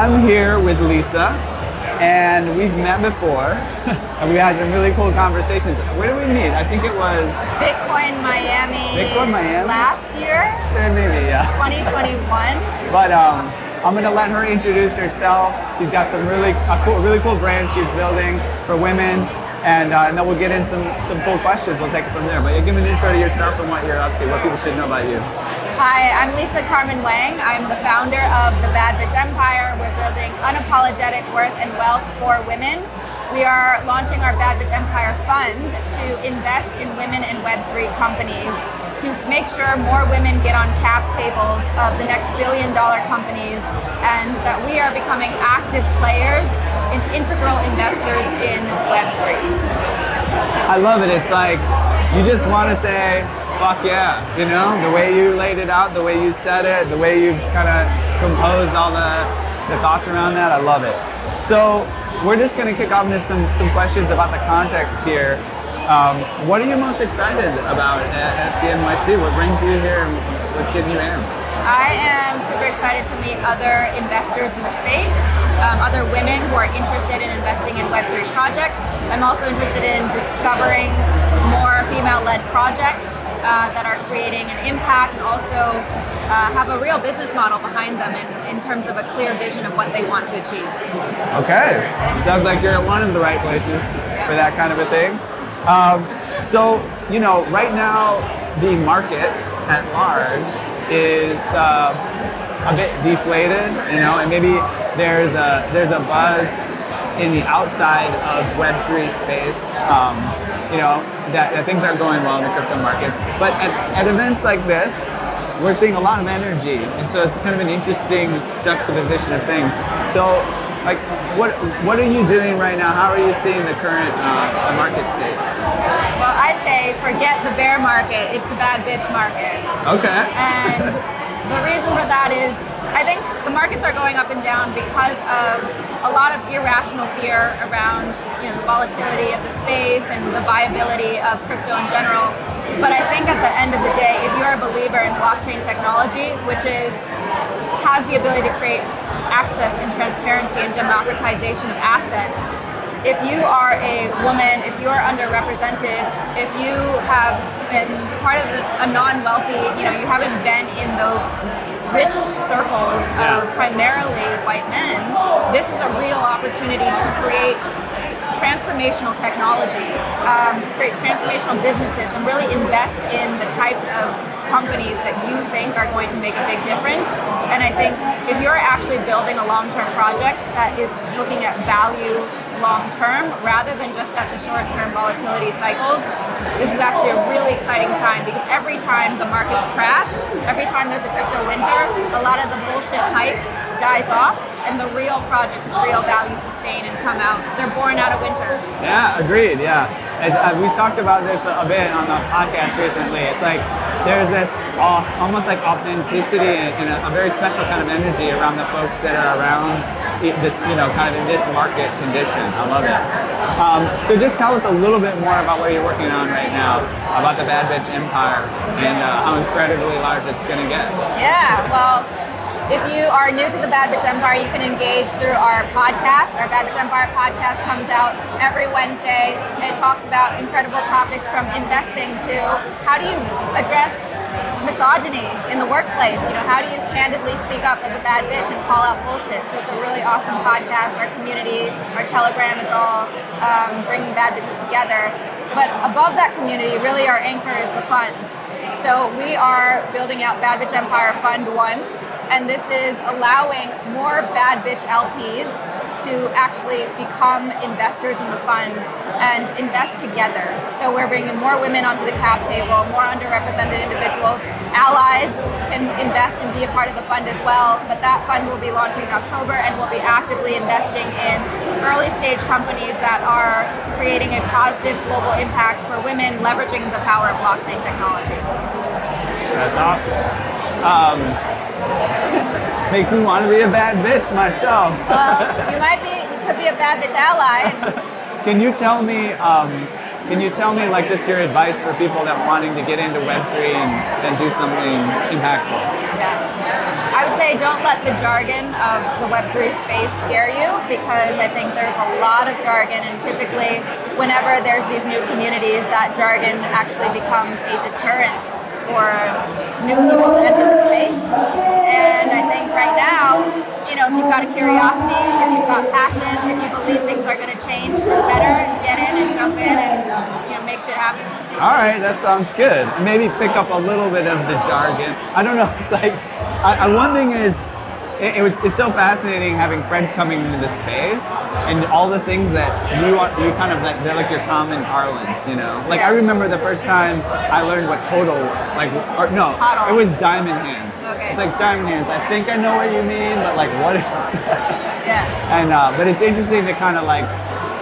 I'm here with Lisa, and we've met before, and we had some really cool conversations. Where did we meet? I think it was Bitcoin Miami. Bitcoin Miami? Last year? Maybe, yeah. 2021. But I'm gonna let her introduce herself. She's got some really cool brand she's building for women, and then we'll get in some cool questions. We'll take it from there. But give me an intro to yourself and what you're up to, what people should know about you. Hi, I'm Lisa Carmen Wang. I'm the founder of the Bad Bitch Empire. We're building unapologetic worth and wealth for women. We are launching our Bad Bitch Empire Fund to invest in women and Web3 companies to make sure more women get on cap tables of the next billion-dollar companies, and that we are becoming active players and integral investors in Web3. I love it. It's like you just want to say, fuck yeah, you know, the way you laid it out, the way you said it, the way you've kind of composed all the thoughts around that. I love it. So we're just going to kick off into some questions about the context here. What are you most excited about at NFTNYC? What brings you here and what's getting you amped? I am super excited to meet other investors in the space, other women who are interested in investing in Web3 projects. I'm also interested in discovering more female-led projects that are creating an impact and also have a real business model behind them in terms of a clear vision of what they want to achieve. Okay, it sounds like you're at one of the right places for that kind of a thing. So, you know, right now the market at large is a bit deflated, you know, and maybe there's a buzz in the outside of Web3 space, you know, that things aren't going well in the crypto markets. But at events like this, we're seeing a lot of energy, and so it's kind of an interesting juxtaposition of things. So, like, what are you doing right now? How are you seeing the current market state? Well, I say forget the bear market, it's the bad bitch market. Okay. And the reason for that is I think the markets are going up and down because of a lot of irrational fear around, you know, the volatility of the space and the viability of crypto in general. But I think at the end of the day, if you're a believer in blockchain technology, which has the ability to create access and transparency and democratization of assets, if you are a woman, if you are underrepresented, if you have been part of a non-wealthy, you know, you haven't been in those rich circles of primarily white men, this is a real opportunity to create transformational technology, to create transformational businesses and really invest in the types of companies that you think are going to make a big difference. And I think if you're actually building a long-term project that is looking at value long-term rather than just at the short-term volatility cycles, this is actually a really exciting time, because every time the markets crash, every time there's a crypto winter, a lot of the bullshit hype dies off and the real projects with real value sustain and come out. They're born out of winter. Yeah, agreed, yeah. We talked about this a bit on the podcast recently. It's like there's this almost like authenticity and a very special kind of energy around the folks that are around this, you know, kind of in this market condition. I love it. So just tell us a little bit more about what you're working on right now, about the Bad Bitch Empire and how incredibly large it's going to get. Yeah, well, if you are new to the Bad Bitch Empire, you can engage through our podcast. Our Bad Bitch Empire podcast comes out every Wednesday, and it talks about incredible topics from investing to how do you address misogyny in the workplace. You know, how do you candidly speak up as a bad bitch and call out bullshit? So it's a really awesome podcast. Our community, our Telegram is all bringing bad bitches together. But above that community, really our anchor is the fund. So we are building out Bad Bitch Empire Fund 1. And this is allowing more bad bitch LPs to actually become investors in the fund and invest together. So we're bringing more women onto the cap table, more underrepresented individuals. Allies can invest and be a part of the fund as well, but that fund will be launching in October, and we'll be actively investing in early stage companies that are creating a positive global impact for women, leveraging the power of blockchain technology. That's awesome. Makes me want to be a bad bitch myself. Well, you could be a bad bitch ally. Can you tell me like just your advice for people that wanting to get into Web3 and do something impactful? Yeah. I would say don't let the jargon of the Web3 space scare you, because I think there's a lot of jargon, and typically whenever there's these new communities, that jargon actually becomes a deterrent for new people to enter the space. And I think right now, if you've got a curiosity, if you've got passion, if you believe things are going to change for the better, get in and jump in and make shit happen. All right, that sounds good. Maybe pick up a little bit of the jargon. I don't know. It's like one thing is, it's so fascinating having friends coming into the space and all the things that you kind of they're like your common parlance, Like I remember the first time I learned what hodl was, Hodl. it was diamond hands. Okay. It's like diamond hands. I think I know what you mean, but like what is that? Yeah. And but it's interesting to kind of like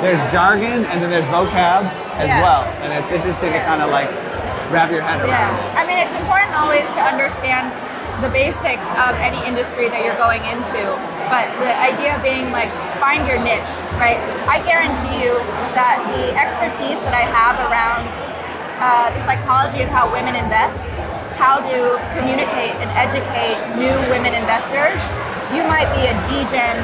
there's jargon and then there's vocab as well, and it's interesting to kind of like wrap your head around. Yeah. I mean, it's important always to understand the basics of any industry that you're going into, but the idea being like find your niche, right? I guarantee you that the expertise that I have around the psychology of how women invest, how to communicate and educate new women investors, you might be a degen,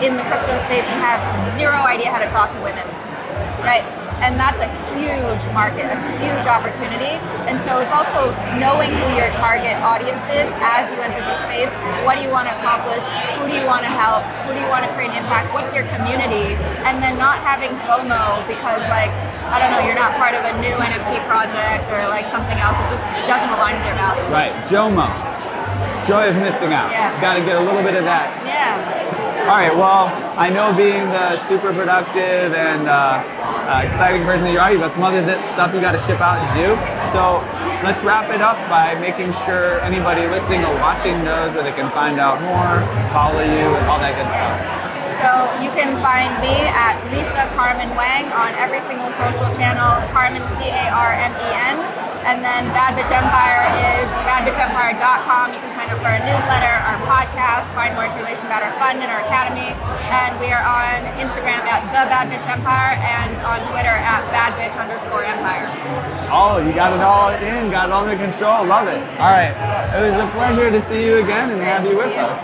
in the crypto space and have zero idea how to talk to women, right? And that's a huge market, a huge opportunity. And so it's also knowing who your target audience is as you enter the space. What do you want to accomplish? Who do you want to help? Who do you want to create an impact? What's your community? And then not having FOMO because you're not part of a new NFT project or like something else that just doesn't align with your values. Right, JOMO. Joy of missing out. Yeah. Got to get a little bit of that. Yeah. All right, well, I know being the super productive and exciting person that you are, you've got some other stuff you got to ship out and do. So let's wrap it up by making sure anybody listening or watching knows where they can find out more, follow you, and all that good stuff. So you can find me at Lisa Carmen Wang on every single social channel, Carmen, C-A-R-M-E-N. And then Bad Bitch Empire is badbitchempire.com. You can sign up for our newsletter, our podcast, find more information about our fund and our academy. And we are on Instagram at The Bad Bitch Empire and on Twitter at badbitch_empire. Oh, you got it all in, got it all under control. Love it. All right. It was a pleasure to see you again and have you with us.